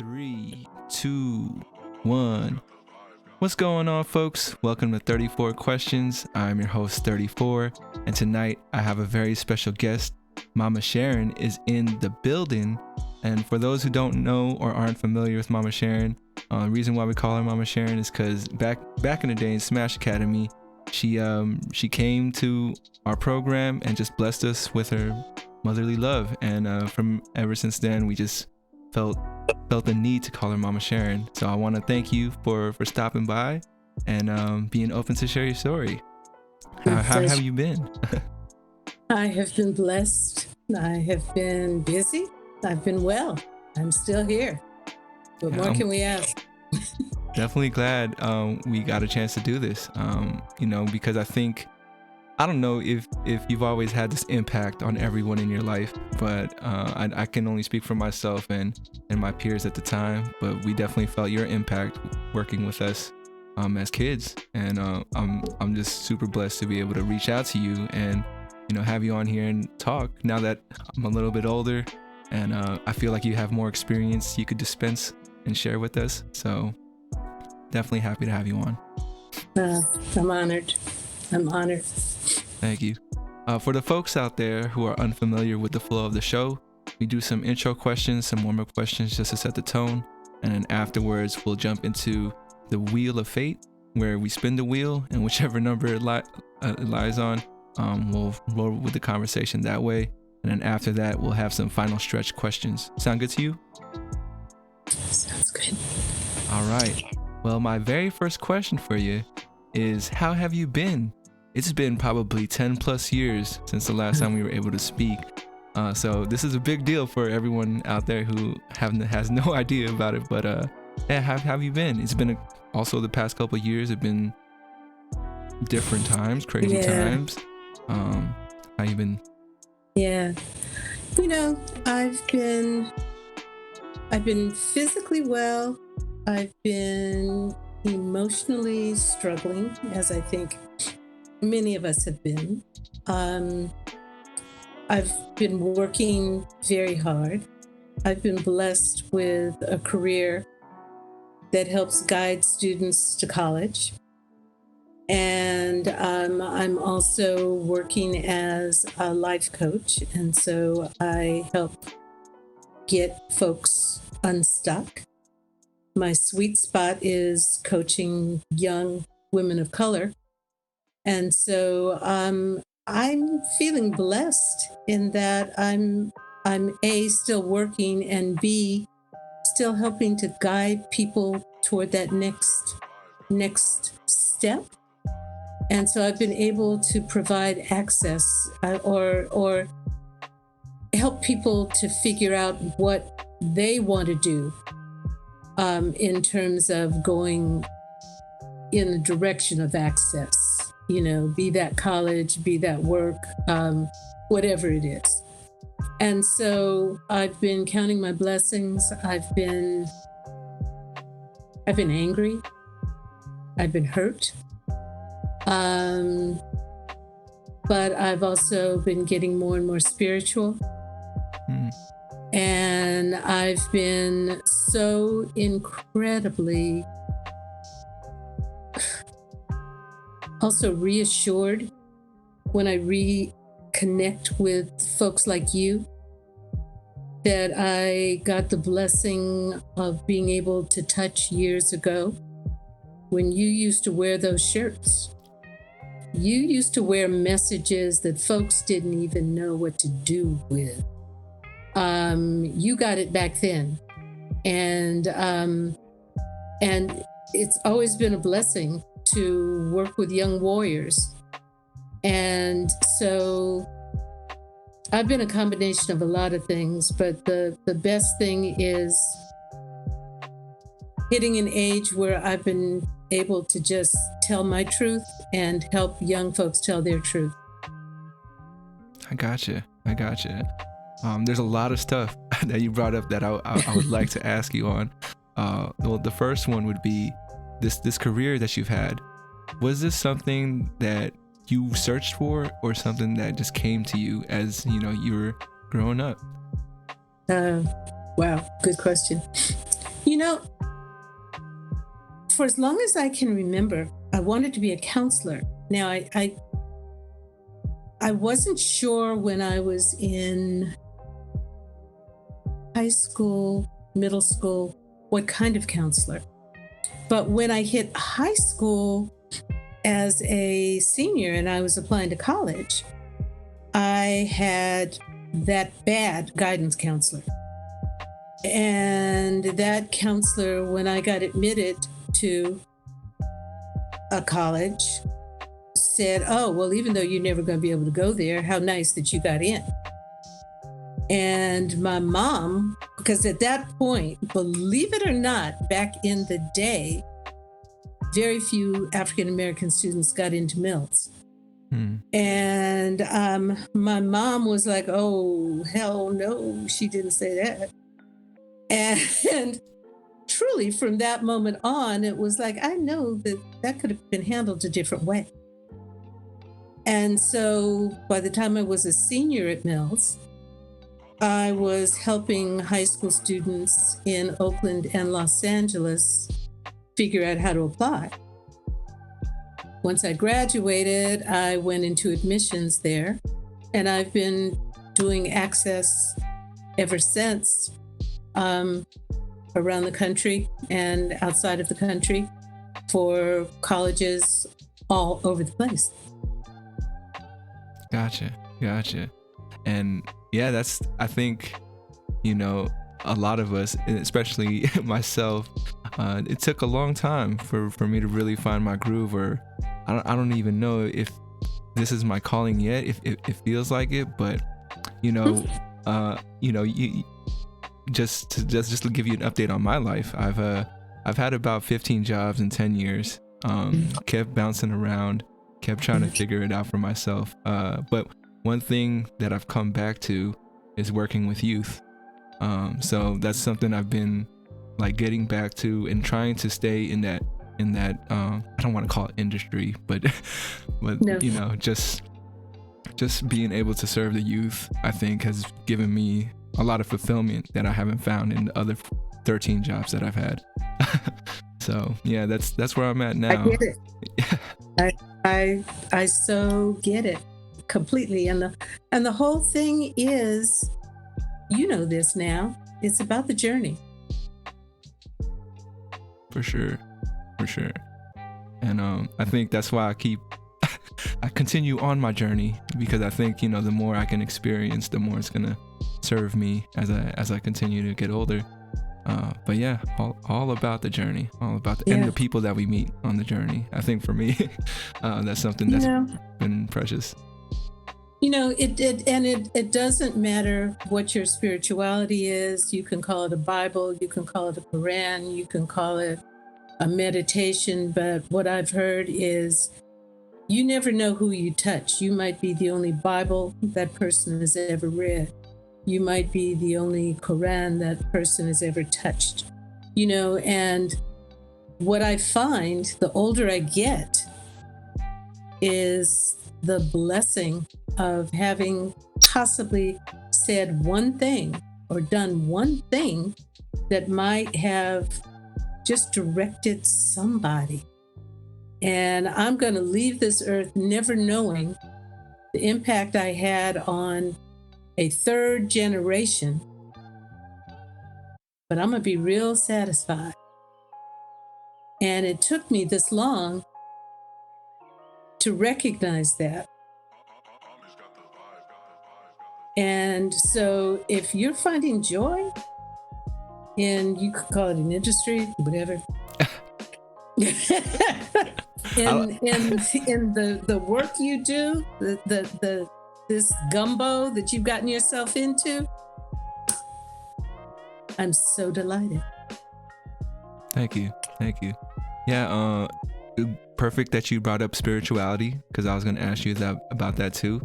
Three, two, one. What's going on, folks? Welcome to 34 Questions. I'm your host, 34, and tonight I have a very special guest. Mama Sharon is in the building, and for those who don't know or aren't familiar with Mama Sharon, the reason why we call her Mama Sharon is because back in the day in Smash Academy, she came to our program and just blessed us with her motherly love, and from ever since then we just felt the need to call her Mama Sharon. So I want to thank you for stopping by and being open to share your story. How have you been? I have been blessed. I have been busy. I've been well. I'm still here. What more can we ask? Definitely glad we got a chance to do this. Because I don't know if you've always had this impact on everyone in your life, but I can only speak for myself and my peers at the time, but we definitely felt your impact working with us as kids, and I'm just super blessed to be able to reach out to you and have you on here and talk now that I'm a little bit older, and I feel like you have more experience you could dispense and share with us, so definitely happy to have you on. I'm honored. Thank you. For the folks out there who are unfamiliar with the flow of the show, we do some intro questions, some warm-up questions just to set the tone, and then afterwards we'll jump into the Wheel of Fate, where we spin the wheel, and whichever number it lies on, we'll roll with the conversation that way, and then after that we'll have some final stretch questions. Sound good to you? Sounds good. All right. Well, my very first question for you is, how have you been? It's been probably 10 plus years since the last time we were able to speak. So this is a big deal for everyone out there who has no idea about it. But how have you been? It's been also the past couple of years have been different times, crazy times. How you been? Yeah. I've been physically well. I've been emotionally struggling, as I think many of us have been. I've been working very hard. I've been blessed with a career that helps guide students to college. And I'm also working as a life coach. And so I help get folks unstuck. My sweet spot is coaching young women of color. And so I'm feeling blessed in that I'm A, still working, and B, still helping to guide people toward that next step. And so I've been able to provide access or help people to figure out what they want to do in terms of going in the direction of access. Be that college, be that work, whatever it is. And so I've been counting my blessings. I've been angry. I've been hurt. But I've also been getting more and more spiritual. And I've been so incredibly also reassured when I reconnect with folks like you, that I got the blessing of being able to touch years ago when you used to wear those shirts. You used to wear messages that folks didn't even know what to do with. You got it back then. And it's always been a blessing to work with young warriors. And so I've been a combination of a lot of things, but the best thing is hitting an age where I've been able to just tell my truth and help young folks tell their truth. I gotcha. There's a lot of stuff that you brought up that I would like to ask you on. Well, the first one would be this career that you've had. Was this something that you searched for, or something that just came to you as you were growing up? Wow, good question. You know, for as long as I can remember, I wanted to be a counselor. Now, I wasn't sure when I was in high school, middle school, what kind of counselor. But when I hit high school as a senior and I was applying to college, I had that bad guidance counselor. And that counselor, when I got admitted to a college, said, "Oh, well, even though you're never going to be able to go there, how nice that you got in." And my mom, because at that point, believe it or not, back in the day, very few African American students got into Mills. And my mom was like, "Oh, hell no," she didn't say that. And truly, from that moment on, it was like, I know that could have been handled a different way. And so by the time I was a senior at Mills, I was helping high school students in Oakland and Los Angeles figure out how to apply. Once I graduated, I went into admissions there, and I've been doing access ever since, around the country and outside of the country for colleges all over the place. Gotcha. And yeah, I think, a lot of us, especially myself, it took a long time for me to really find my groove, or I don't even know if this is my calling yet, if it feels like it, but just to give you an update on my life, I've had about 15 jobs in 10 years. Kept bouncing around, kept trying to figure it out for myself. But one thing that I've come back to is working with youth. So that's something I've been like getting back to and trying to stay in that I don't want to call it industry, but no. just being able to serve the youth, I think, has given me a lot of fulfillment that I haven't found in the other 13 jobs that I've had. So yeah, that's where I'm at now. I get it. I so get it completely. And the whole thing is, this now, it's about the journey. For sure. And I think that's why I continue on my journey, because I think, the more I can experience, the more it's gonna serve me as I continue to get older. But yeah, all about the journey, and the people that we meet on the journey. I think for me, that's something that's been precious. It doesn't matter what your spirituality is. You can call it a Bible, you can call it a Quran, you can call it a meditation. But what I've heard is, you never know who you touch. You might be the only Bible that person has ever read. You might be the only Quran that person has ever touched. And what I find, the older I get, is the blessing of having possibly said one thing or done one thing that might have just directed somebody. And I'm going to leave this earth never knowing the impact I had on a third generation, but I'm going to be real satisfied. And it took me this long to recognize that. And so if you're finding joy in, you could call it an industry, whatever, in the work you do, this gumbo that you've gotten yourself into, I'm so delighted. Thank you. Yeah, perfect that you brought up spirituality, because I was going to ask you about that too.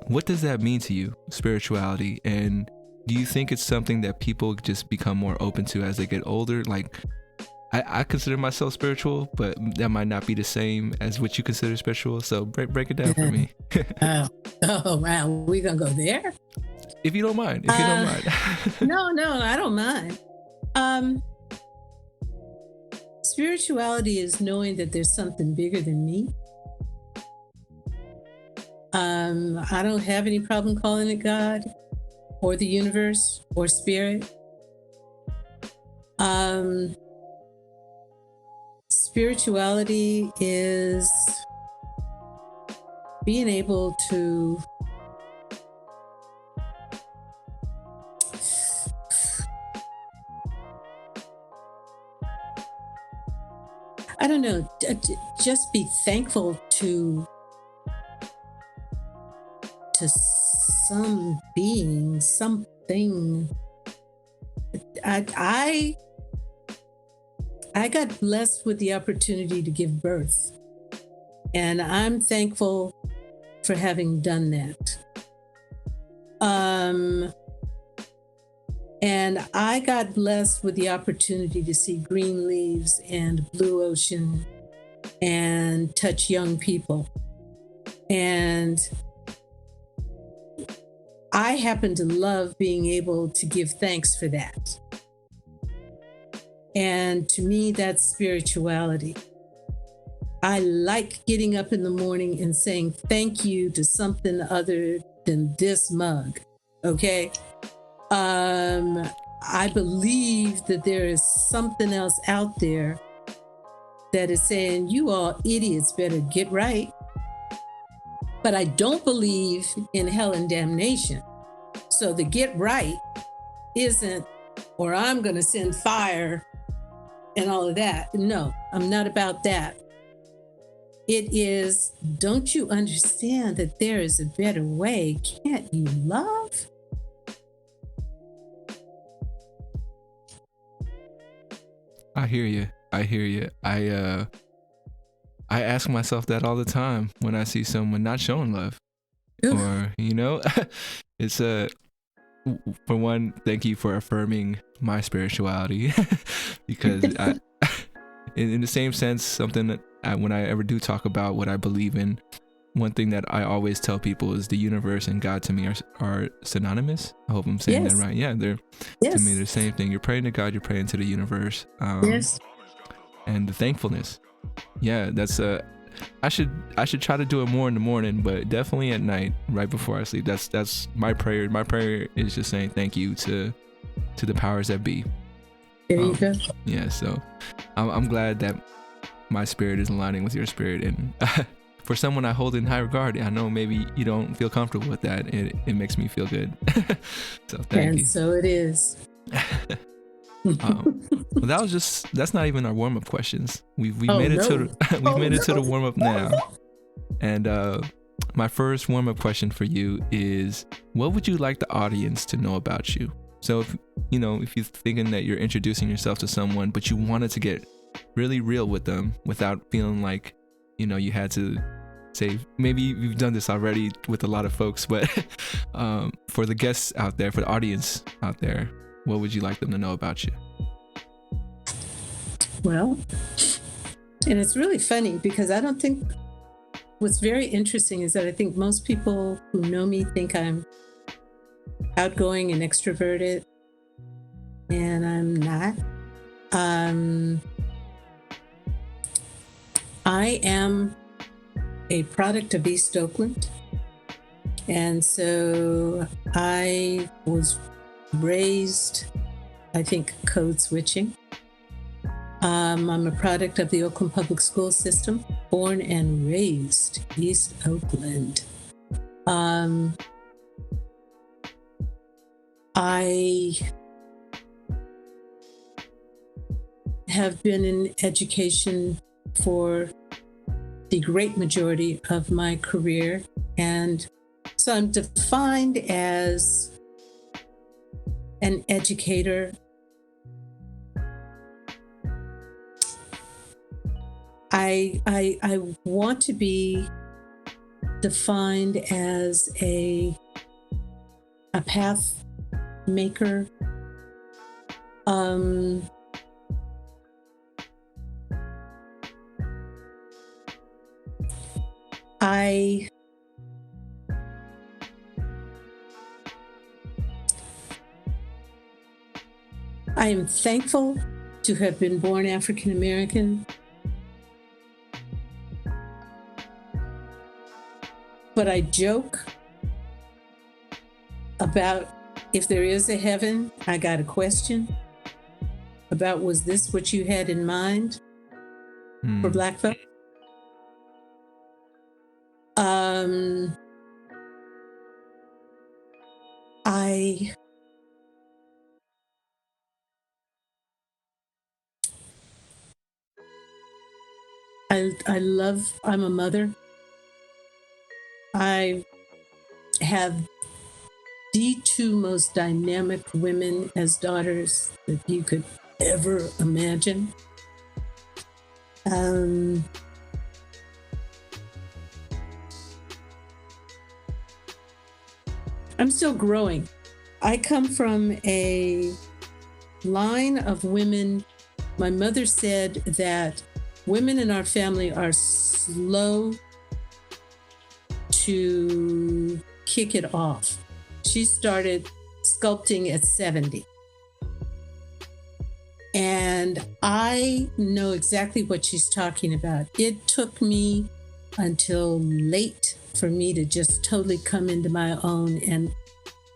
What does that mean to you, spirituality? And do you think it's something that people just become more open to as they get older? Like, I consider myself spiritual, but that might not be the same as what you consider spiritual. So break it down for me. Oh, wow. We're going to go there? If you don't mind. No, I don't mind. Spirituality is knowing that there's something bigger than me. I don't have any problem calling it God or the universe or spirit. Spirituality is being able to I don't know, just be thankful to some being, something. I got blessed with the opportunity to give birth, and I'm thankful for having done that. And I got blessed with the opportunity to see green leaves and blue ocean and touch young people. And I happen to love being able to give thanks for that. And to me, that's spirituality. I like getting up in the morning and saying thank you to something other than this mug, okay? I believe that there is something else out there that is saying, you all idiots better get right. But I don't believe in hell and damnation. So the get right isn't, or I'm going to send fire and all of that. No, I'm not about that. It is, don't you understand that there is a better way? Can't you love? I hear you. I ask myself that all the time when I see someone not showing love. Oof. Or, it's for one, thank you for affirming my spirituality because in the same sense, something that when I ever do talk about what I believe in, one thing that I always tell people is the universe and God to me are synonymous. I hope I'm saying that right. Yeah, they're to me the same thing. You're praying to God, you're praying to the universe. Yes. And the thankfulness. Yeah, that's I should try to do it more in the morning, but definitely at night, right before I sleep. That's my prayer. My prayer is just saying thank you to the powers that be. There you go. Yeah, so I'm glad that my spirit is aligning with your spirit, and for someone I hold in high regard, I know maybe you don't feel comfortable with that. It makes me feel good. So thank you. And so it is. Well, that's not even our warm-up questions. We've made it to the warm-up now. And my first warm-up question for you is, what would you like the audience to know about you? So if you're thinking that you're introducing yourself to someone, but you wanted to get really real with them without feeling like, you had to say, maybe you've done this already with a lot of folks, but for the guests out there, for the audience out there, what would you like them to know about you? Well, and it's really funny because I don't think, what's very interesting is that I think most people who know me think I'm outgoing and extroverted, and I'm not. I am a product of East Oakland, and so I was raised, I think, code switching. I'm a product of the Oakland Public School System, born and raised East Oakland. I have been in education for the great majority of my career, and so I'm defined as an educator. I want to be defined as a path maker. I I am thankful to have been born African American. But I joke about if there is a heaven, I got a question about, was this what you had in mind for Black folk? I'm a mother. I have the two most dynamic women as daughters that you could ever imagine. I'm still growing. I come from a line of women. My mother said that women in our family are slow to kick it off. She started sculpting at 70. And I know exactly what she's talking about. It took me until late for me to just totally come into my own and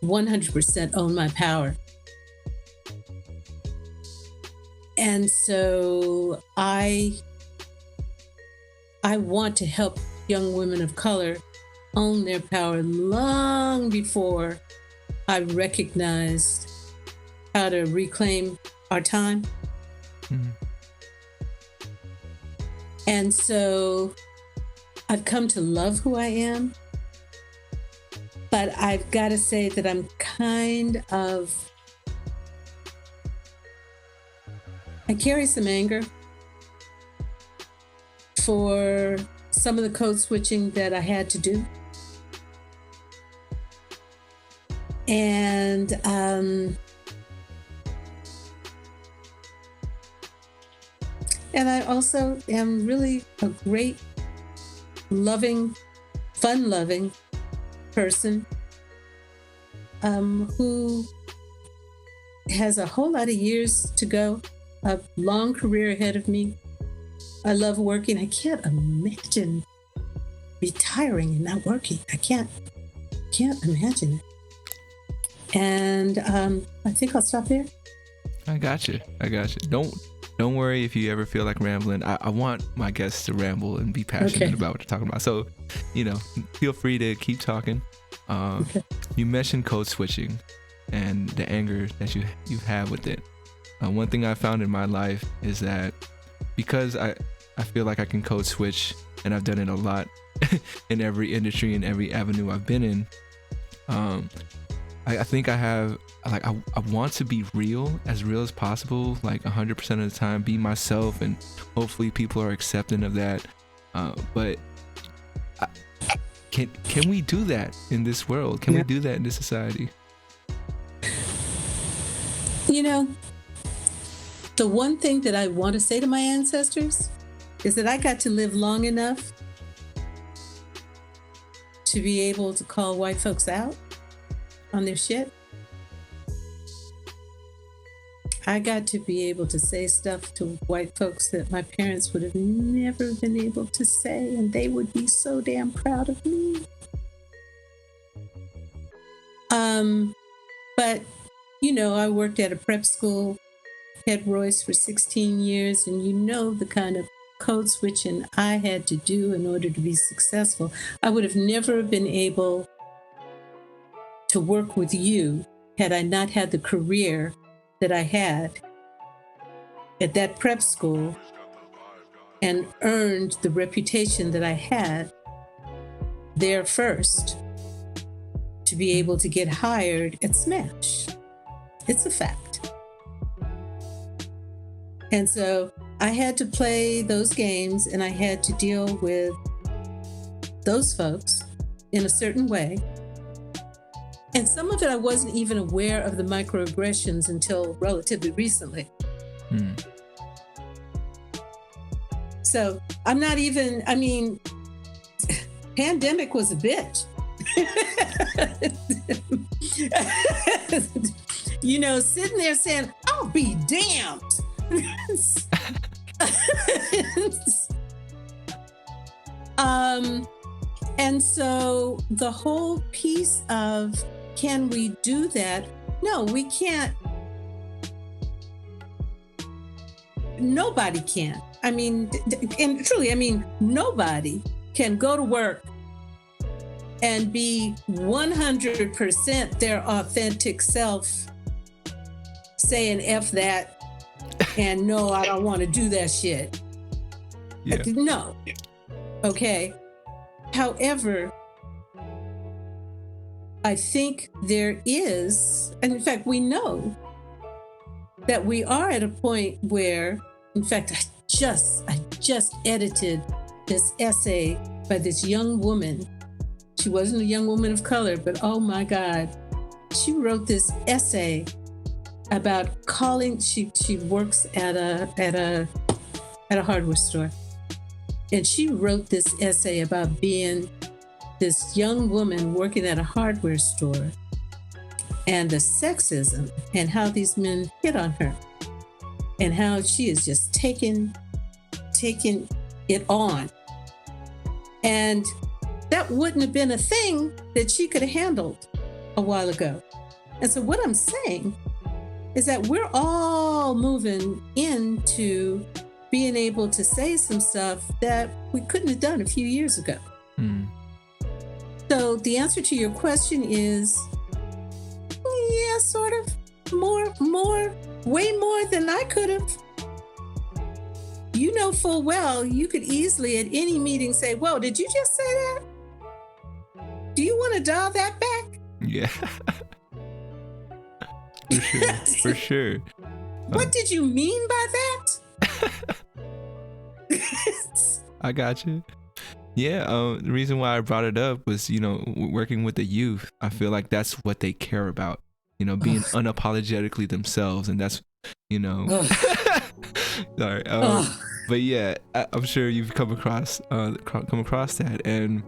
100% own my power. And so I want to help young women of color own their power long before I recognized how to reclaim our time. Mm-hmm. And so I've come to love who I am, but I've got to say that I'm I carry some anger for some of the code switching that I had to do. And I also am really a great, loving, fun-loving person who has a whole lot of years to go, a long career ahead of me. I love working. I can't imagine retiring and not working. I can't imagine it. And I think I'll stop there. I got you. Don't worry if you ever feel like rambling. I want my guests to ramble and be passionate about what they're talking about. So, feel free to keep talking. You mentioned code switching and the anger that you've had with it. One thing I found in my life is that because I feel like I can code switch, and I've done it a lot in every industry and every avenue I've been in. I think I have, like, I want to be as real as possible, like 100% of the time, be myself, and hopefully people are accepting of that. But can we do that in this world? Can we do that in this society? The one thing that I want to say to my ancestors is that I got to live long enough to be able to call white folks out on their shit. I got to be able to say stuff to white folks that my parents would have never been able to say, and they would be so damn proud of me. But, I worked at a prep school, Head Royce, for 16 years, and the kind of code switching I had to do in order to be successful. I would have never been able to work with you had I not had the career that I had at that prep school and earned the reputation that I had there first to be able to get hired at Smash. It's a fact. And so I had to play those games, and I had to deal with those folks in a certain way. And some of it I wasn't even aware of the microaggressions until relatively recently. So I'm not even, pandemic was a bitch. Sitting there saying, I'll be damned. And so the whole piece of, can we do that? No, we can't. Nobody can. I mean, and truly, I mean, nobody can go to work and be 100% their authentic self, saying F that, and no, I don't want to do that shit. Yeah. No. Okay. However, I think there is, and in fact, we know that we are at a point where, in fact, I just edited this essay by this young woman. She wasn't a young woman of color, but oh my God, she wrote this essay about calling. She works at a hardware store, and she wrote this essay about being this young woman working at a hardware store and the sexism and how these men hit on her and how she is just taking it on. And that wouldn't have been a thing that she could have handled a while ago. And so what I'm saying is that we're all moving into being able to say some stuff that we couldn't have done a few years ago. So the answer to your question is, yeah, sort of. Way more than I could have. You know full well you could easily at any meeting say, whoa, did you just say that? Do you want to dial that back? Yeah. For sure. For sure. What did you mean by that? I got you. Yeah, the reason why I brought it up was, working with the youth. I feel like that's what they care about, being unapologetically themselves. And that's, sorry. But yeah, I'm sure you've come across that. And,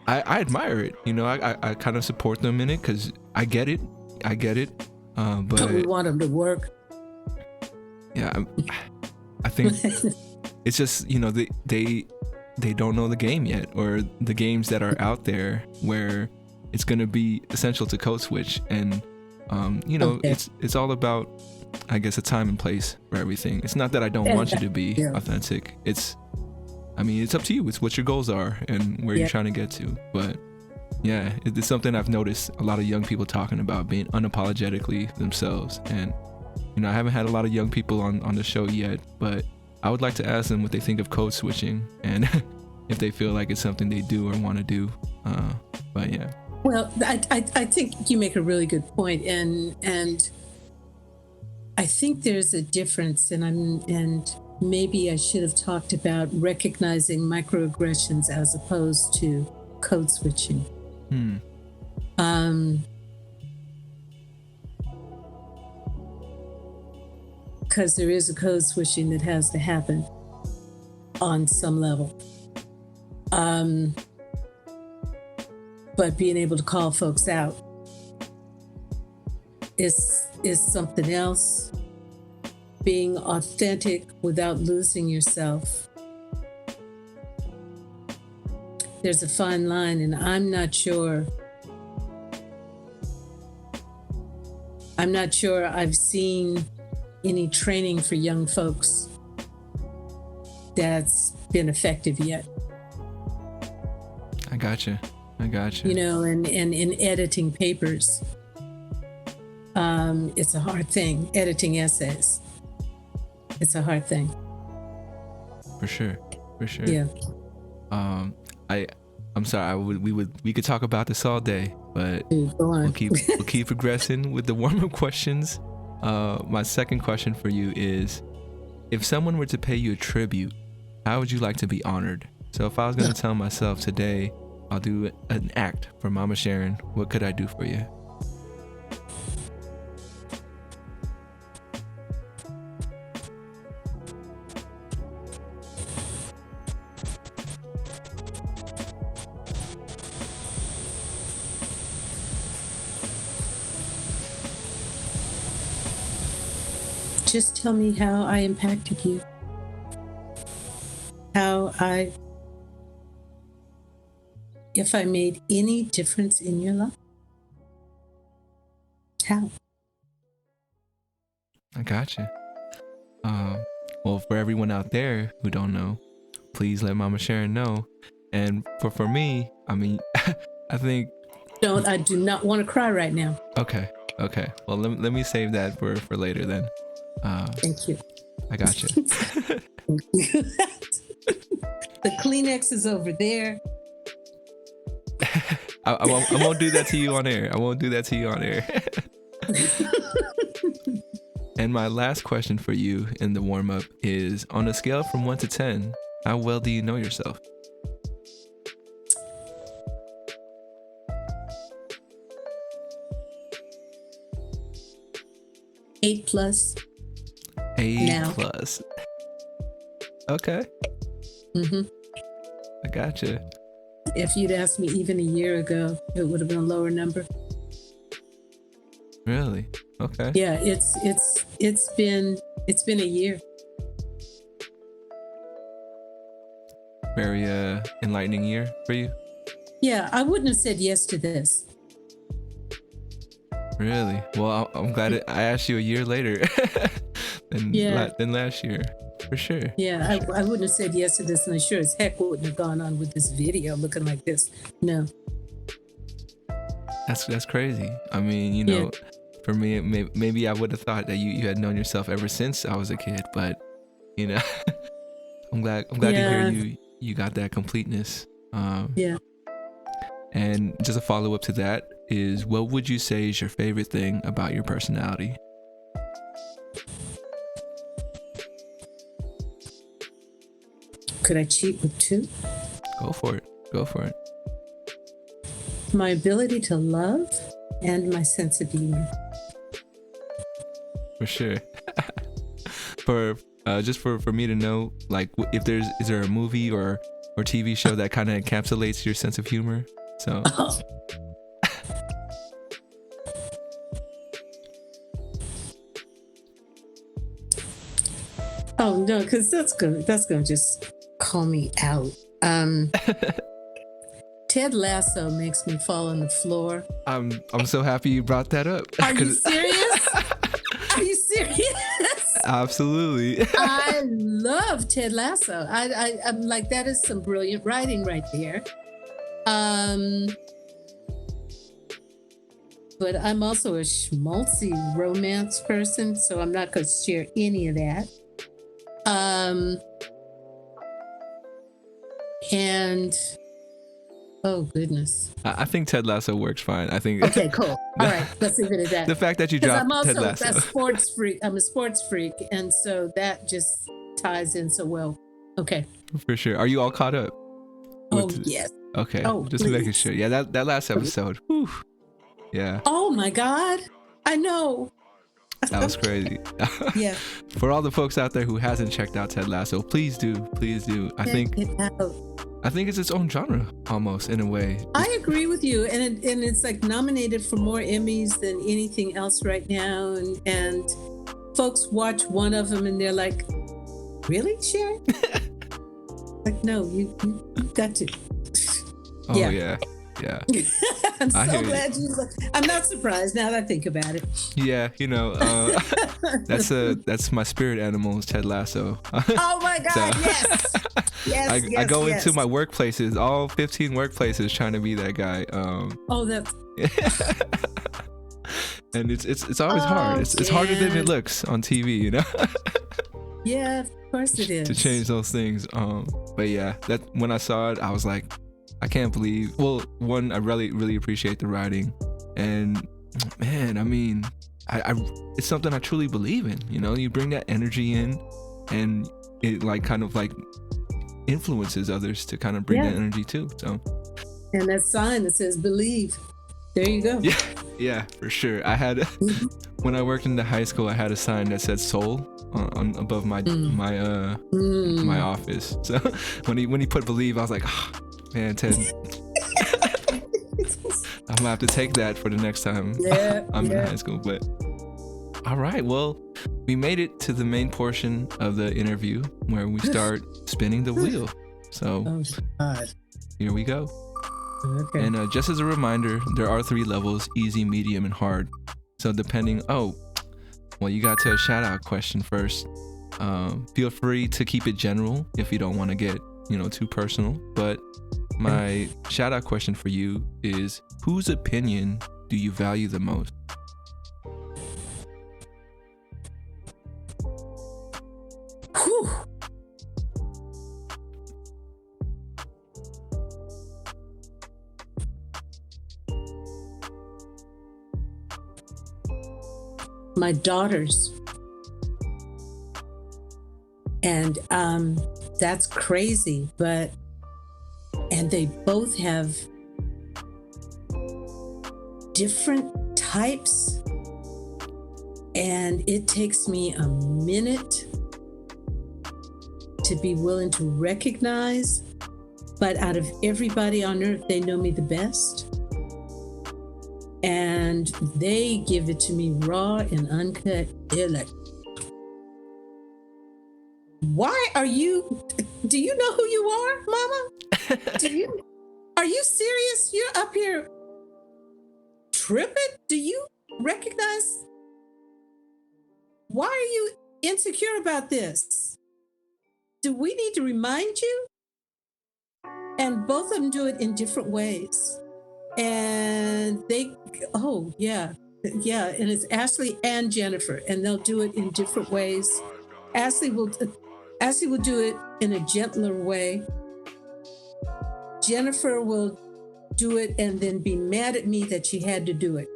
I admire it. I kind of support them in it because I get it. But we want them to work. Yeah, I think it's just, they don't know the game yet, or the games that are out there where it's going to be essential to code switch. And, okay. It's all about, I guess, a time and place for everything. It's not that I don't want you to be authentic. It's up to you. It's what your goals are and where you're trying to get to. But yeah, it's something I've noticed a lot of young people talking about, being unapologetically themselves. And, I haven't had a lot of young people on the show yet, but I would like to ask them what they think of code switching and if they feel like it's something they do or want to do. But yeah. Well, I think you make a really good point, and I think there's a difference, and maybe I should have talked about recognizing microaggressions as opposed to code switching. Because there is a code switching that has to happen on some level. But being able to call folks out is something else. Being authentic without losing yourself. There's a fine line, and I'm not sure I've seen any training for young folks that's been effective yet. I gotcha. And in editing papers, it's a hard thing. Editing essays, it's a hard thing. For sure. Yeah. I'm sorry. We could talk about this all day, but go on. we'll keep progressing with the warm-up questions. My second question for you is, if someone were to pay you a tribute, how would you like to be honored? So if I was going to tell myself today, I'll do an act for Mama Sharon, what could I do for you? just tell me how I impacted you. If I made any difference in your life. How? I gotcha. Well, for everyone out there who don't know, please let Mama Sharon know. And for me, I mean, I think. I do not want to cry right now. Okay. Well, let me save that for later then. Thank you. I gotcha. Thank you. The Kleenex is over there. I won't do that to you on air. And my last question for you in the warm-up is, on a scale from 1 to 10, how well do you know yourself? +8. A+. Okay. Mm-hmm. I gotcha. If you'd asked me even a year ago, it would have been a lower number. Really? Okay. Yeah, it's been a year. Very enlightening year for you? Yeah, I wouldn't have said yes to this. Really? Well, I'm glad I asked you a year later than last year, for sure. Yeah, I wouldn't have said yes to this, and I sure as heck wouldn't have gone on with this video looking like this. No. That's crazy. I mean, for me, maybe I would have thought that you had known yourself ever since I was a kid, but I'm glad to hear you got that completeness. Yeah. And just a follow up to that is, what would you say is your favorite thing about your personality? Could I cheat with 2? Go for it. My ability to love and my sense of humor. For sure. For me to know, like, if is there a movie or TV show that kind of encapsulates your sense of humor? So. Oh no, because that's gonna just call me out. Ted Lasso makes me fall on the floor. I'm so happy you brought that up. Are you serious? Are you serious? Absolutely. I love Ted Lasso. I'm like, that is some brilliant writing right there. But I'm also a schmaltzy romance person, so I'm not going to share any of that. And oh goodness, I think Ted Lasso works fine. I think. Okay, cool. All right, let's leave it at that. The fact that you dropped Ted Lasso. I'm a sports freak. I'm a sports freak, and so that just ties in so well. Okay. For sure. Are you all caught up? Yes. Okay. Oh, just please. making sure. Yeah, that last episode. Whew. Yeah. Oh my God, I know. That was crazy. Yeah. For all the folks out there who hasn't checked out Ted Lasso, please do. I think it's its own genre almost, in a way. I agree with you, and it's like nominated for more Emmys than anything else right now, and folks watch one of them and they're like, "Really, Sharon?" Like, no, you got to. Oh yeah. I'm so glad you. I'm not surprised now that I think about it. Yeah, that's my spirit animal is Ted Lasso. Oh my God! Yes. I go into my workplaces, all 15 workplaces, trying to be that guy. And it's always hard. It's harder than it looks on TV, Yeah, of course it is. To change those things. But yeah, that when I saw it, I was like, I can't believe. Well, one, I really, really appreciate the writing, and man, I mean, I it's something I truly believe in. You bring that energy in, and it kind of influences others to kind of bring that energy too. So. And that sign that says "Believe." There you go. Yeah, for sure. I had when I worked in the high school, I had a sign that said "Soul" on above my my office. So when he put "Believe," I was like, oh, man, Ted. I'm gonna have to take that for the next time I'm in high school. But all right, well, we made it to the main portion of the interview where we start spinning the wheel. So Oh, God. here we go. Okay. And just as a reminder, there are 3 levels: easy, medium, and hard. So depending, you got to a shout out question first. Feel free to keep it general if you don't want to get, too personal. But my shout out question for you is, whose opinion do you value the most? Whew. My daughters. And that's crazy, and they both have different types, and it takes me a minute to be willing to recognize, but out of everybody on earth, they know me the best. And they give it to me raw and uncut. They're like, do you know who you are, Mama? Are you serious? You're up here tripping? Do you recognize? Why are you insecure about this? Do we need to remind you? And both of them do it in different ways. And yeah. And it's Ashley and Jennifer, and they'll do it in different ways. Ashley will do it in a gentler way. Jennifer will do it and then be mad at me that she had to do it.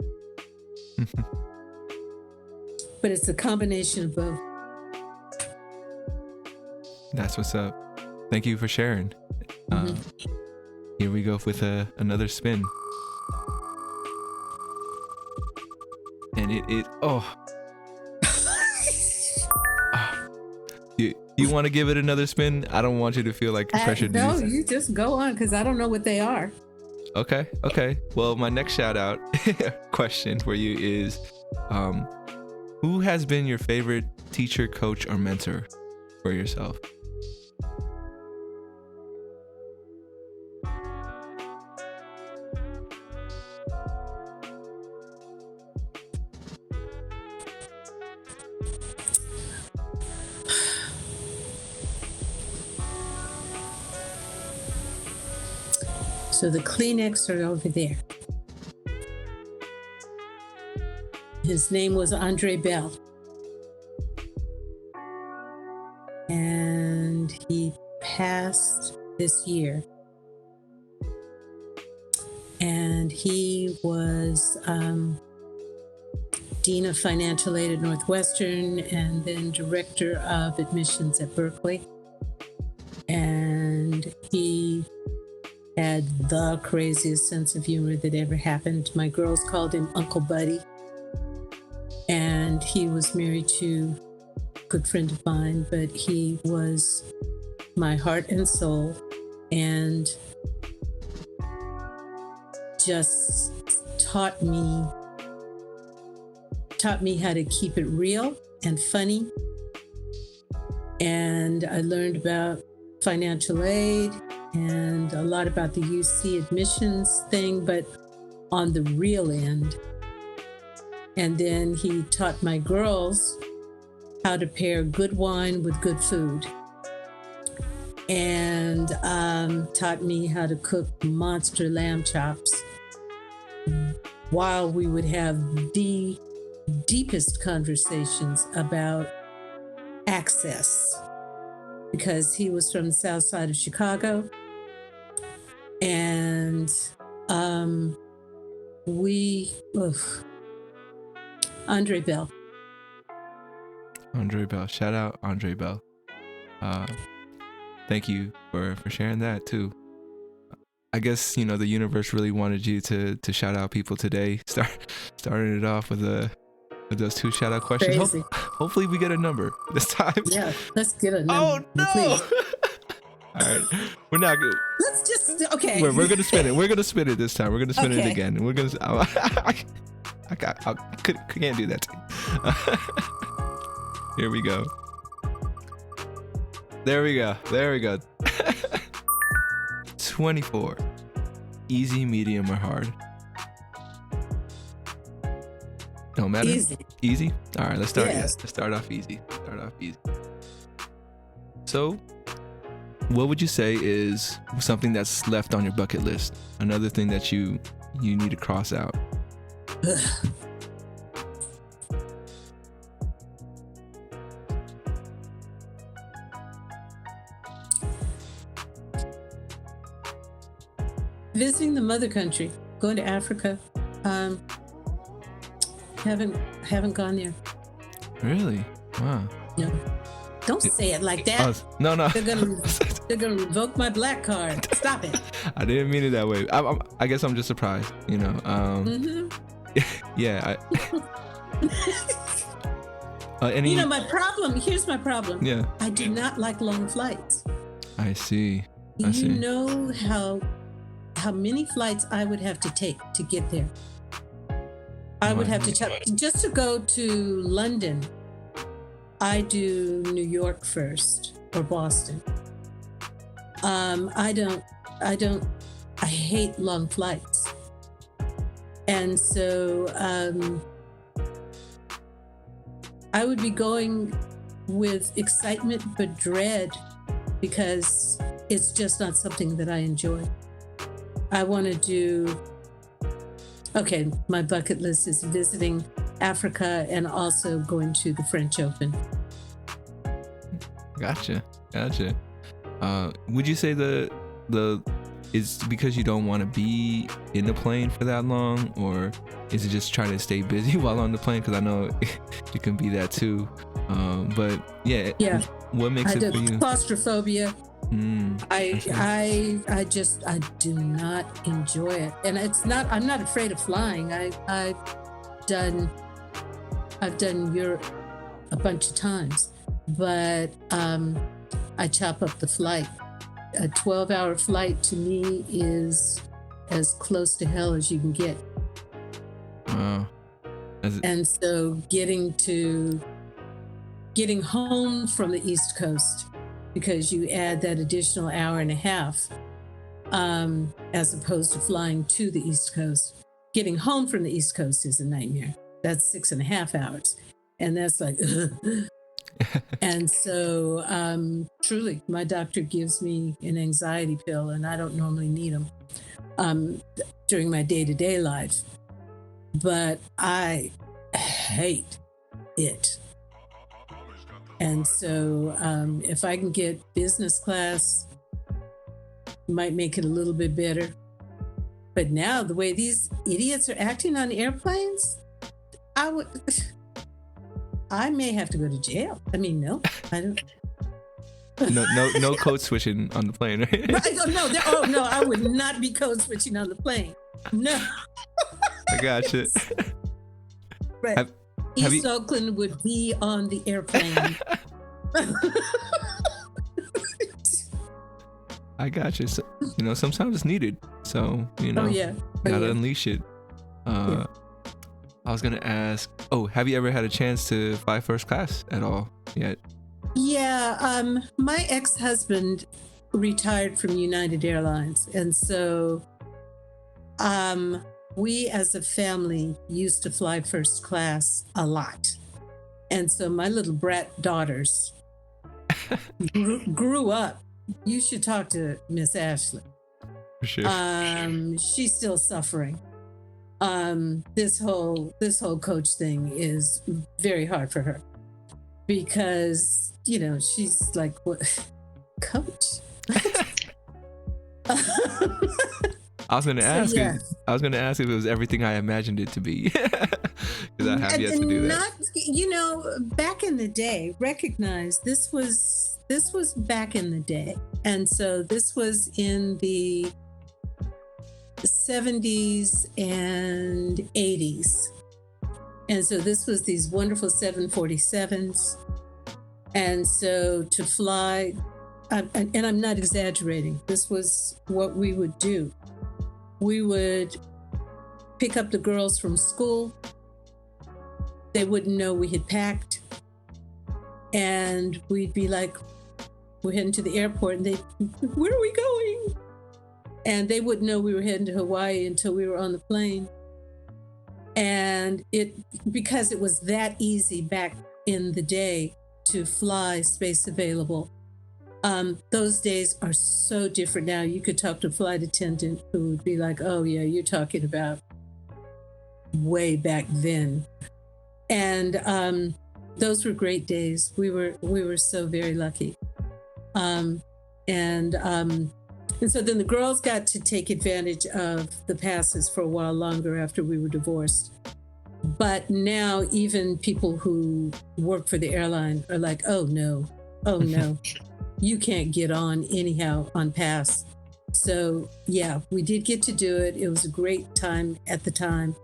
But it's a combination of both. That's what's up. Thank you for sharing. Here we go with another spin. And it You want to give it another spin? I don't want you to feel like pressured. No, you just go on, because I don't know what they are. Okay. Well, my next shout out question for you is, who has been your favorite teacher, coach, or mentor for yourself? So the Kleenex are over there. His name was Andre Bell. And he passed this year. And he was Dean of Financial Aid at Northwestern, and then Director of Admissions at Berkeley. And he had the craziest sense of humor that ever happened. My girls called him Uncle Buddy. And he was married to a good friend of mine, but he was my heart and soul, and just taught me how to keep it real and funny. And I learned about financial aid and a lot about the UC admissions thing, but on the real end. And then he taught my girls how to pair good wine with good food, and taught me how to cook monster lamb chops, while we would have the deepest conversations about access, because he was from the south side of Chicago. And Andre Bell. Andre Bell. Shout out Andre Bell. Thank you for sharing that too. I guess, the universe really wanted you to shout out people today. Starting it off with those 2 shout out questions. Hopefully we get a number this time. Yeah, let's get a number. Oh no! Please. All right, we're not good. Let's just okay. We're gonna spin it. We're gonna spin it this time. We're gonna spin it again. We're gonna. I can't do that. Here we go. There we go. 24. Easy, medium, or hard? Don't matter. Easy. All right, let's start. Yes. Let's start off easy. So, what would you say is something that's left on your bucket list? Another thing that you need to cross out. Visiting the mother country, going to Africa. Haven't gone there. Really? Wow. No. Don't say it like that. No. They're gonna revoke my black card. Stop it. I didn't mean it that way. I guess I'm just surprised. Yeah. My problem. Here's my problem. Yeah. I do not like long flights. I see. You know how many flights I would have to take to get there. I would have to just to go to London. I do New York first or Boston. I hate long flights. And so I would be going with excitement but dread because it's just not something that I enjoy. I want to do, my bucket list is visiting Africa and also going to the French Open. Gotcha. Would you say it's because you don't want to be in the plane for that long, or is it just trying to stay busy while on the plane? Because I know it can be that too. But yeah. What makes it for you? Claustrophobia. I do not enjoy it, and I'm not afraid of flying. I've done Europe a bunch of times, but I chop up the flight. A 12-hour flight to me is as close to hell as you can get. Wow. And so getting home from the East Coast, because you add that additional hour and a half, as opposed to flying to the East Coast. Getting home from the East Coast is a nightmare. That's 6.5 hours. And that's like, and so truly, my doctor gives me an anxiety pill, and I don't normally need them during my day-to-day life. But I hate it. And so if I can get business class, might make it a little bit better. But now the way these idiots are acting on airplanes, I may have to go to jail. I mean, no, I don't. No code switching on the plane, right? No, I would not be code switching on the plane. No. I gotcha. Right. East Oakland would be on the airplane. I gotcha. So, sometimes it's needed. So, gotta unleash it. I was gonna ask, have you ever had a chance to fly first class at all yet? Yeah, my ex-husband retired from United Airlines, and so we as a family used to fly first class a lot. And so my little brat daughters grew up. You should talk to Miss Ashley. For sure. She's still suffering. This whole coach thing is very hard for her because, she's like, what? Coach? I was going to ask if it was everything I imagined it to be. Because I have yet to do that. Back in the day, recognize this was back in the day. And so this was in the 70s and 80s. And so this was these wonderful 747s. And so to fly, and I'm not exaggerating, this was what we would do. We would pick up the girls from school. They wouldn't know we had packed. And we'd be like, we're heading to the airport, and where are we going? And they wouldn't know we were heading to Hawaii until we were on the plane. And because it was that easy back in the day to fly space available, those days are so different now. You could talk to a flight attendant who would be like, oh yeah, you're talking about way back then. And those were great days. We were so very lucky. And so then the girls got to take advantage of the passes for a while longer after we were divorced. But now even people who work for the airline are like, oh no, you can't get on anyhow on pass. So yeah, we did get to do it. It was a great time at the time.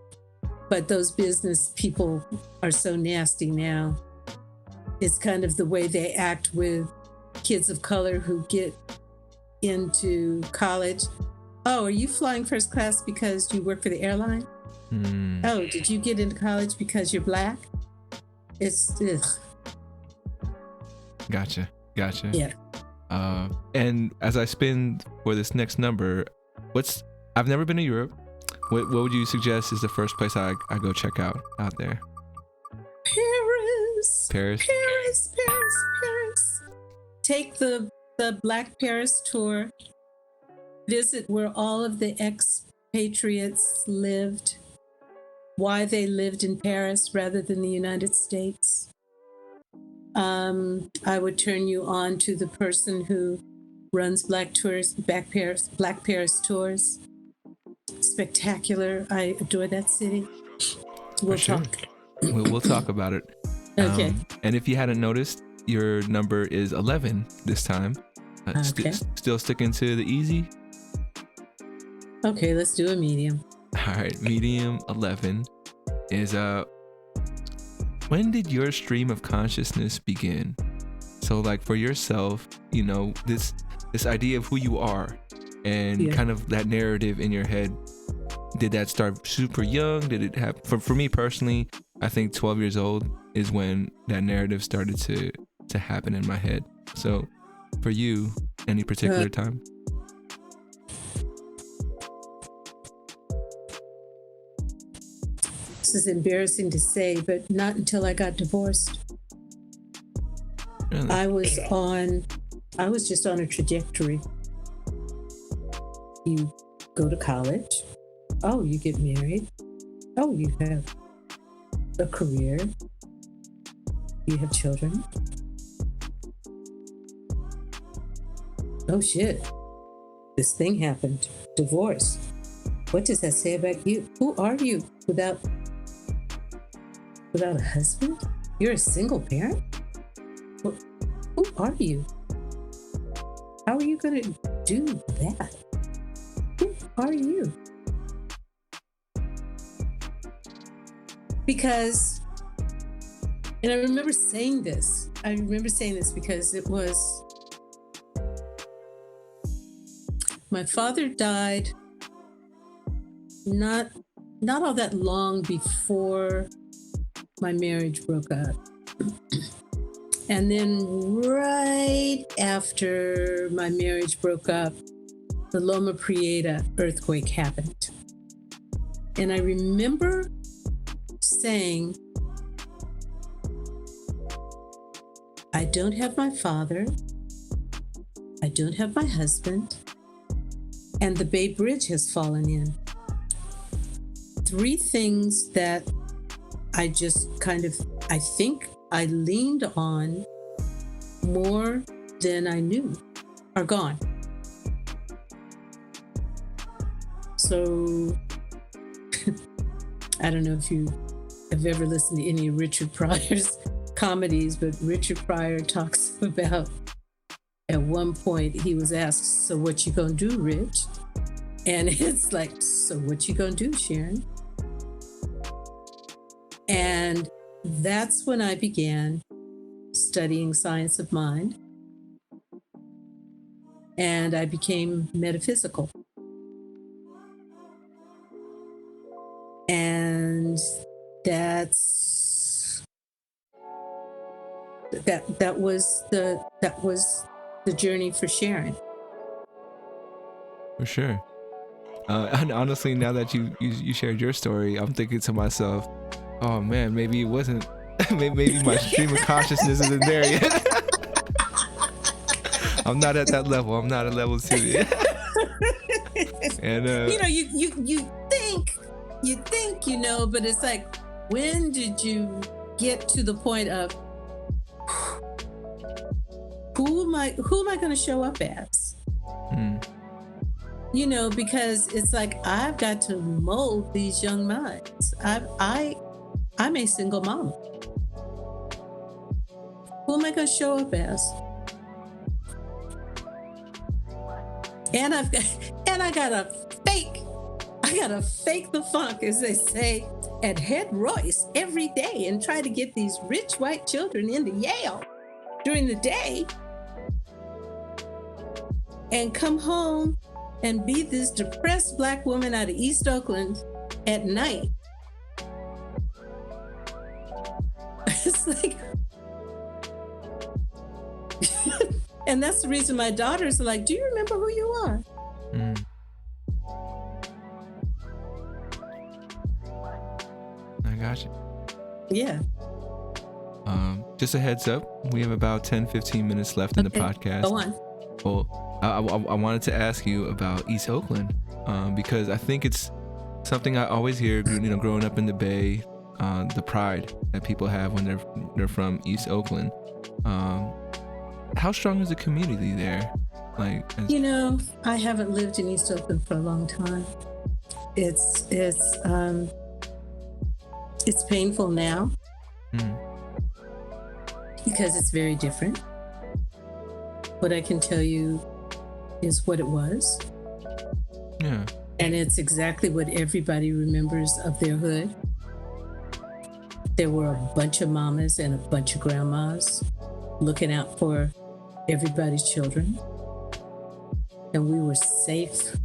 But those business people are so nasty now. It's kind of the way they act with kids of color who get into college. Oh, are you flying first class because you work for the airline? Oh, did you get into college because you're Black? It's ugh. Gotcha. Yeah. And as I spin for this next number, I've never been to Europe. What would you suggest is the first place I go check out there? Paris. Take the Black Paris tour. Visit where all of the expatriates lived, why they lived in Paris rather than the United States. I would turn you on to the person who runs Black Paris tours. Spectacular. I adore that city. We'll talk. We'll talk about it. Okay. And if you hadn't noticed, your number is 11 this time. Okay. Still sticking to the easy? Okay, let's do a medium. All right, medium 11 is when did your stream of consciousness begin? So like for yourself, you know, this idea of who you are and kind of that narrative in your head, did that start super young? Did it have, for me personally, I think 12 years old is when that narrative started to happen in my head. So for you, any particular time? This is embarrassing to say, but not until I got divorced. Really? I was just on a trajectory. You go to college. Oh, you get married. Oh, you have a career. You have children. Oh shit. This thing happened. Divorce. What does that say about you? Who are you without a husband? You're a single parent? Who are you? How are you going to do that? Who are you? Because, and I remember saying this because it was, my father died not all that long before my marriage broke up. And then right after my marriage broke up, the Loma Prieta earthquake happened. And I remember saying, I don't have my father, I don't have my husband, and the Bay Bridge has fallen in. 3 things that I just I think I leaned on more than I knew are gone. So I don't know if you have ever listened to any of Richard Pryor's comedies, but Richard Pryor talks about, at one point he was asked, so what you gonna do, Rich? And it's like, so what you gonna do, Sharon? And that's when I began studying science of mind. And I became metaphysical. And that's that was the journey for Sharon. For sure. And honestly, now that you shared your story, I'm thinking to myself, oh man, maybe it wasn't. maybe my stream of consciousness isn't there yet. I'm not at that level. I'm not at level 2 yet. And you think but it's like, when did you get to the point of who am I going to show up as? Because it's like, I've got to mold these young minds. I'm a single mom. Who am I going to show up as? And I gotta fake the funk, as they say, at Head Royce every day and try to get these rich white children into Yale during the day, and come home and be this depressed Black woman out of East Oakland at night. It's like, and that's the reason my daughters are like, do you remember who you are? I got you. Yeah. Just a heads up, we have about 10-15 minutes left in the podcast. Go on. Well, I wanted to ask you about East Oakland, because I think it's something I always hear, growing up in the Bay, the pride that people have when they're from East Oakland. How strong is the community there? I haven't lived in East Oakland for a long time. It's painful now because it's very different. What I can tell you is what it was. Yeah. And it's exactly what everybody remembers of their hood. There were a bunch of mamas and a bunch of grandmas looking out for everybody's children. And we were safe.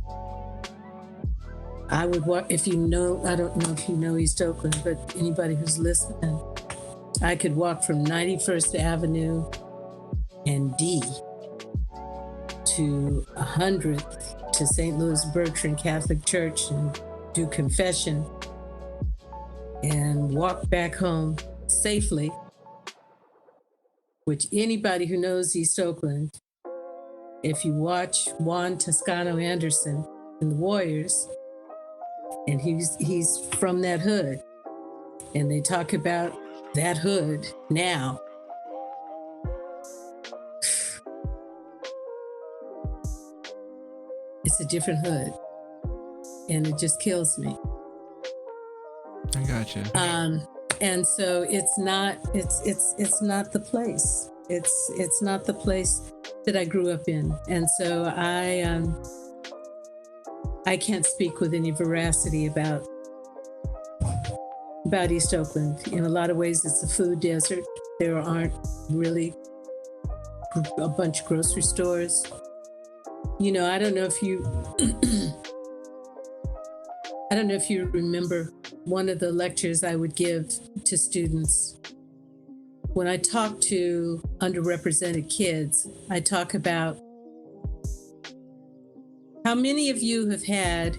I would walk, I don't know if you know East Oakland, but anybody who's listening, I could walk from 91st Avenue and D to 100th to St. Louis Bertrand Catholic Church and do confession and walk back home safely, which anybody who knows East Oakland, if you watch Juan Toscano Anderson in The Warriors, and he's from that hood, and they talk about that hood now. It's a different hood, and it just kills me. I gotcha. And so it's not the place. It's not the place that I grew up in, and so I can't speak with any veracity about East Oakland. In a lot of ways, it's a food desert. There aren't really a bunch of grocery stores. I don't know if you remember one of the lectures I would give to students. When I talk to underrepresented kids, I talk about how many of you have had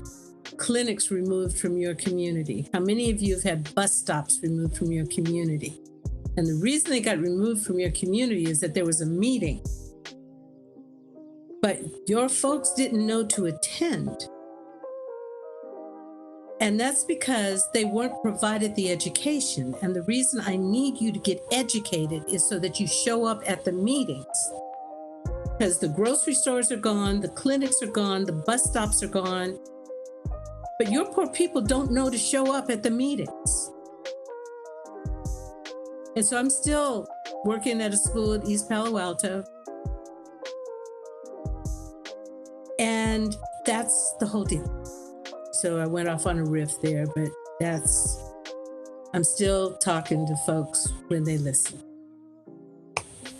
clinics removed from your community? How many of you have had bus stops removed from your community? And the reason they got removed from your community is that there was a meeting, but your folks didn't know to attend. And that's because they weren't provided the education. And the reason I need you to get educated is so that you show up at the meetings. Because the grocery stores are gone, the clinics are gone, the bus stops are gone. But your poor people don't know to show up at the meetings. And so I'm still working at a school at East Palo Alto. And that's the whole deal. So I went off on a riff there, but I'm still talking to folks when they listen.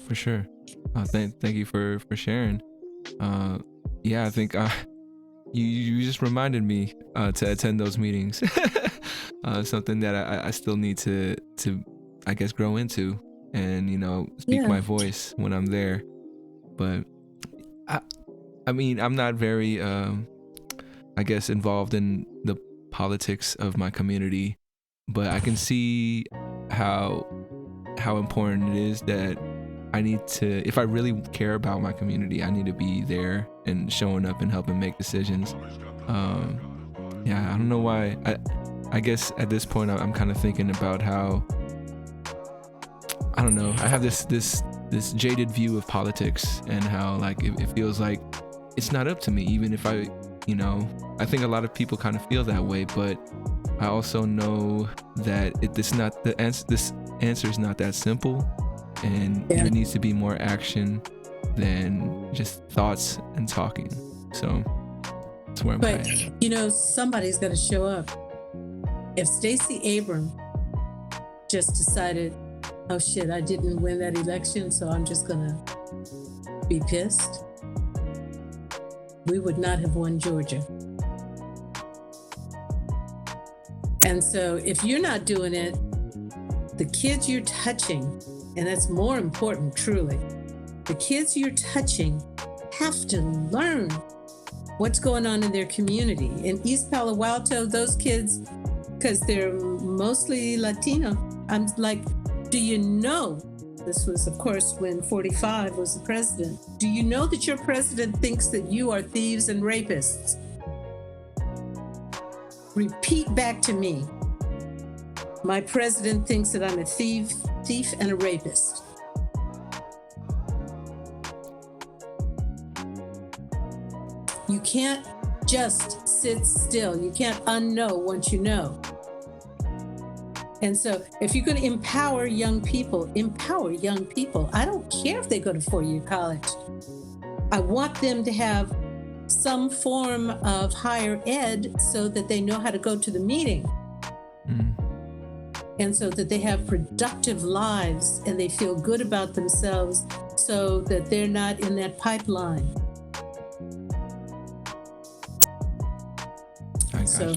For sure. Thank you for sharing. Yeah, I think you just reminded me to attend those meetings. Something that I still need to I guess grow into. and, speak my voice when I'm there. But I mean, I'm not very, I guess, involved in the politics of my community, but I can see how important it is that I need to, if I really care about my community, I need to be there and showing up and helping make decisions. I don't know why. I guess at this point I'm kind of thinking about how, I don't know, I have this jaded view of politics, and how like it feels like it's not up to me, even if I think a lot of people kind of feel that way, but I also know that this answer is not that simple, and there needs to be more action than just thoughts and talking. So that's where I'm at. But somebody's got to show up. If Stacey Abrams just decided, oh shit, I didn't win that election, so I'm just gonna be pissed, we would not have won Georgia. And so if you're not doing it, the kids you're touching, and that's more important, truly, the kids you're touching have to learn what's going on in their community. In East Palo Alto, those kids, because they're mostly Latino, I'm like, do you know, this was of course when 45 was the president, do you know that your president thinks that you are thieves and rapists? Repeat back to me. My president thinks that I'm a thief and a rapist. You can't just sit still. You can't unknow once you know. And so if you're going to empower young people. I don't care if they go to four-year college. I want them to have some form of higher ed so that they know how to go to the meeting. And so that they have productive lives and they feel good about themselves, so that they're not in that pipeline. So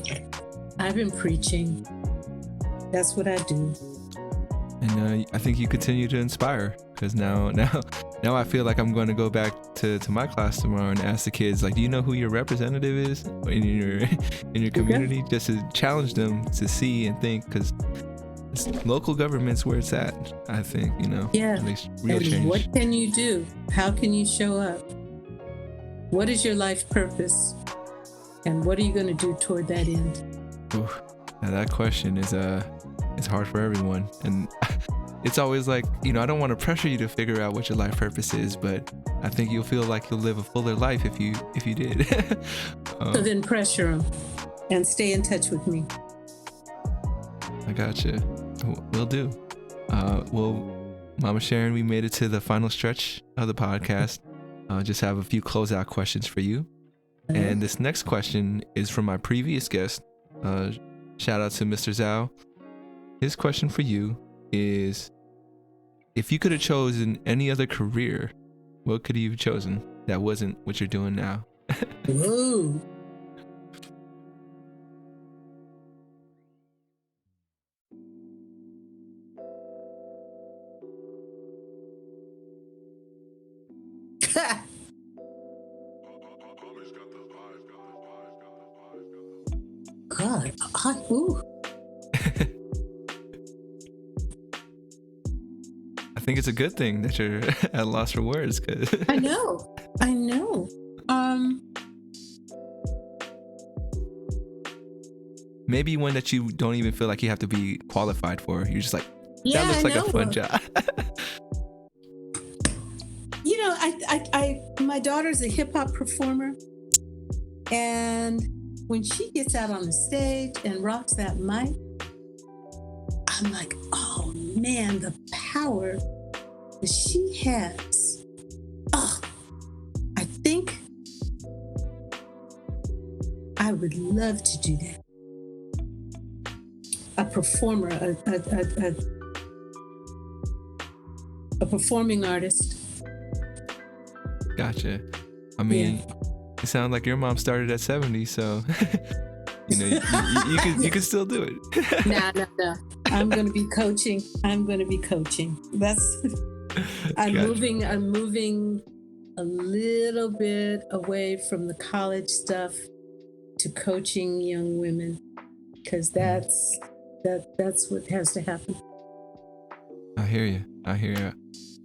I've been preaching. That's what I do. And I think you continue to inspire, because now I feel like I'm going to go back to my class tomorrow and ask the kids, like, do you know who your representative is in your community? Just to challenge them to see and think, because local government's where it's at, I think, Yeah. Makes real and change. What can you do? How can you show up? What is your life purpose? And what are you going to do toward that end? Ooh, now that question is it's hard for everyone, and it's always like, I don't want to pressure you to figure out what your life purpose is, but I think you'll feel like you'll live a fuller life if you did. So then pressure them and stay in touch with me. I gotcha. Will do. Well, Mama Sharon, we made it to the final stretch of the podcast. Just have a few closeout questions for you. And this next question is from my previous guest. Shout out to Mr. Zhao. His question for you is, if you could have chosen any other career, what could you have chosen that wasn't what you're doing now? Whoa. God, ooh. I think it's a good thing that you're at loss for words. Cause I know. Maybe one that you don't even feel like you have to be qualified for. You're just like, that looks like a fun job. My daughter's a hip hop performer, and when she gets out on the stage and rocks that mic, I'm like, oh man, the power that she has. Oh, I think I would love to do that. A performer, a performing artist. Gotcha. I mean, it sounds like your mom started at 70, so you can still do it. No. I'm going to be coaching. That's I'm Gotcha. moving a little bit away from the college stuff to coaching young women, because that's what has to happen. I hear you.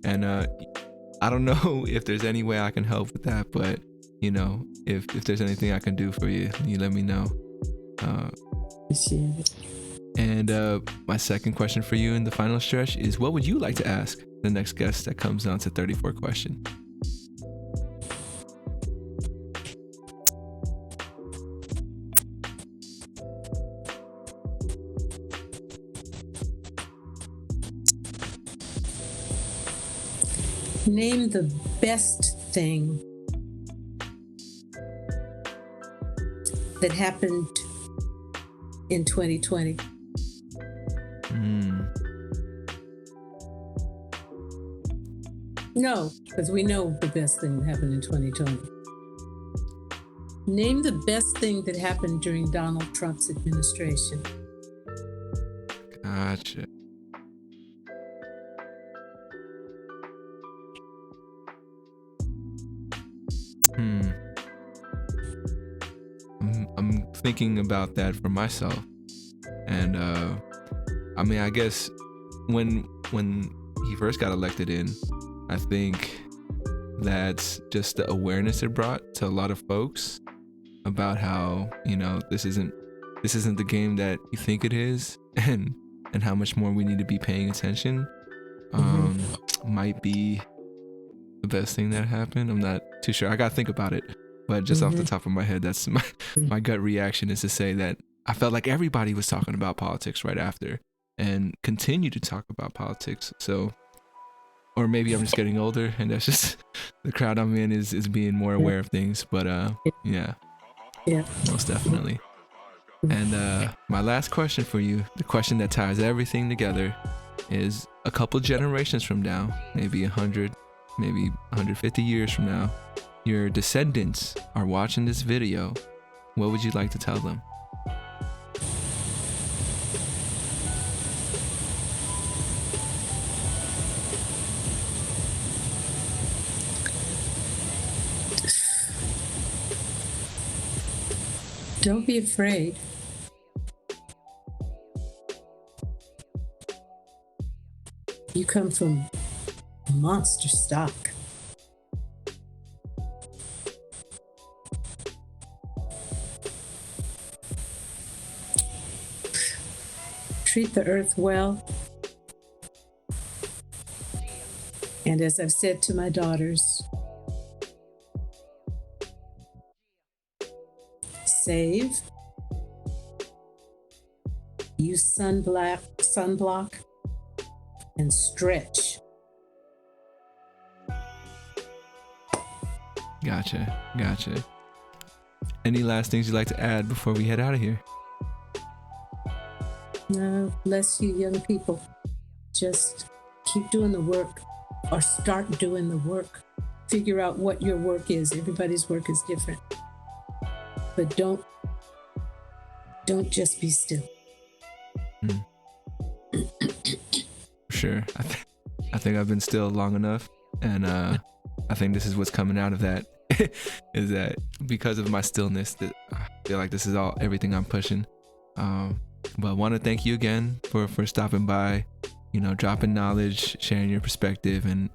And I don't know if there's any way I can help with that, but if there's anything I can do for you, you let me know. Appreciate it. And my second question for you in the final stretch is, what would you like to ask the next guest that comes on to 34 Questions? Name the best thing that happened in 2020. No, because we know the best thing that happened in 2020. Name the best thing that happened during Donald Trump's administration. Gotcha. I'm thinking about that for myself, and I mean, I guess when he first got elected in, I think that's just the awareness it brought to a lot of folks about how this isn't the game that you think it is, and how much more we need to be paying attention. Might be the best thing that happened. I'm not too sure. I gotta think about it. But just off the top of my head, that's my gut reaction is to say that I felt like everybody was talking about politics right after and continue to talk about politics. So, or maybe I'm just getting older and that's just the crowd I'm in is being more aware of things. But yeah, most definitely. And my last question for you, the question that ties everything together, is a couple generations from now, maybe 100, maybe 150 years from now, your descendants are watching this video. What would you like to tell them? Don't be afraid. You come from monster stock. Treat the earth well. And as I've said to my daughters, save, use sunblock, and stretch. Gotcha. Any last things you'd like to add before we head out of here? No, bless you, young people. Just keep doing the work, or start doing the work. Figure out what your work is. Everybody's work is different. But don't just be still. Sure. I think I've been still long enough, and I think this is what's coming out of that is that because of my stillness, that I feel like this is everything I'm pushing. But I want to thank you again for stopping by, dropping knowledge, sharing your perspective, and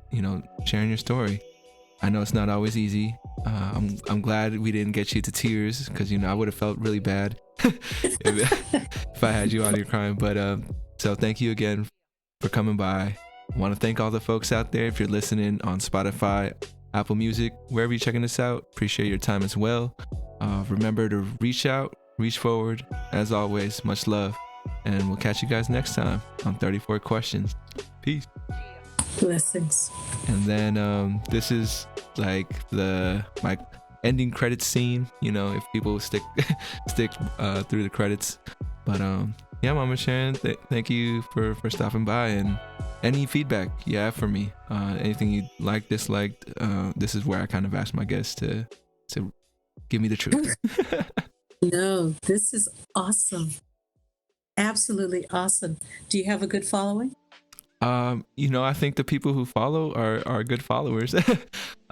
sharing your story. I know it's not always easy. I'm glad we didn't get you to tears, because I would have felt really bad if I had you out here crying. But so thank you again for coming by. I want to thank all the folks out there. If you're listening on Spotify, Apple Music, wherever you're checking this out, appreciate your time as well. Remember to reach out, reach forward. As always, much love, and we'll catch you guys next time on 34 Questions. Peace. Blessings. And then this is like my ending credits scene, if people stick through the credits. But yeah, Mama Sharon, thank you for stopping by, and any feedback you have for me, anything you like, disliked, this is where I kind of ask my guests to give me the truth. No, this is awesome. Absolutely awesome. Do you have a good following? I think the people who follow are good followers.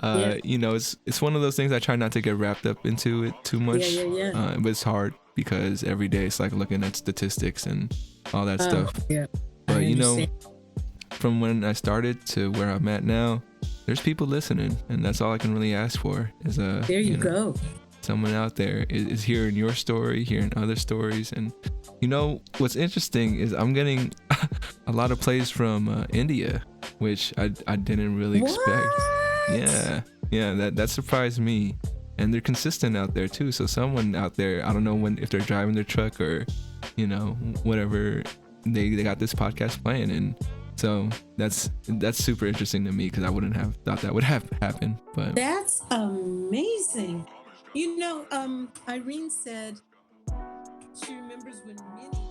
Yeah. It's one of those things I try not to get wrapped up into it too Yeah, much. yeah, yeah. But it's hard because every day it's like looking at statistics and all that Oh, stuff. yeah. But I understand. from when I started to where I'm at now, there's people listening, and that's all I can really ask for is There you go. someone out there is hearing your story, hearing other stories. And what's interesting is I'm getting a lot of plays from India, which I didn't really expect. What? Yeah, that surprised me. And they're consistent out there too, so someone out there, I don't know if they're driving their truck or whatever, they got this podcast playing. And so that's super interesting to me because I wouldn't have thought that would have happened. But That's amazing. Irene said she remembers when many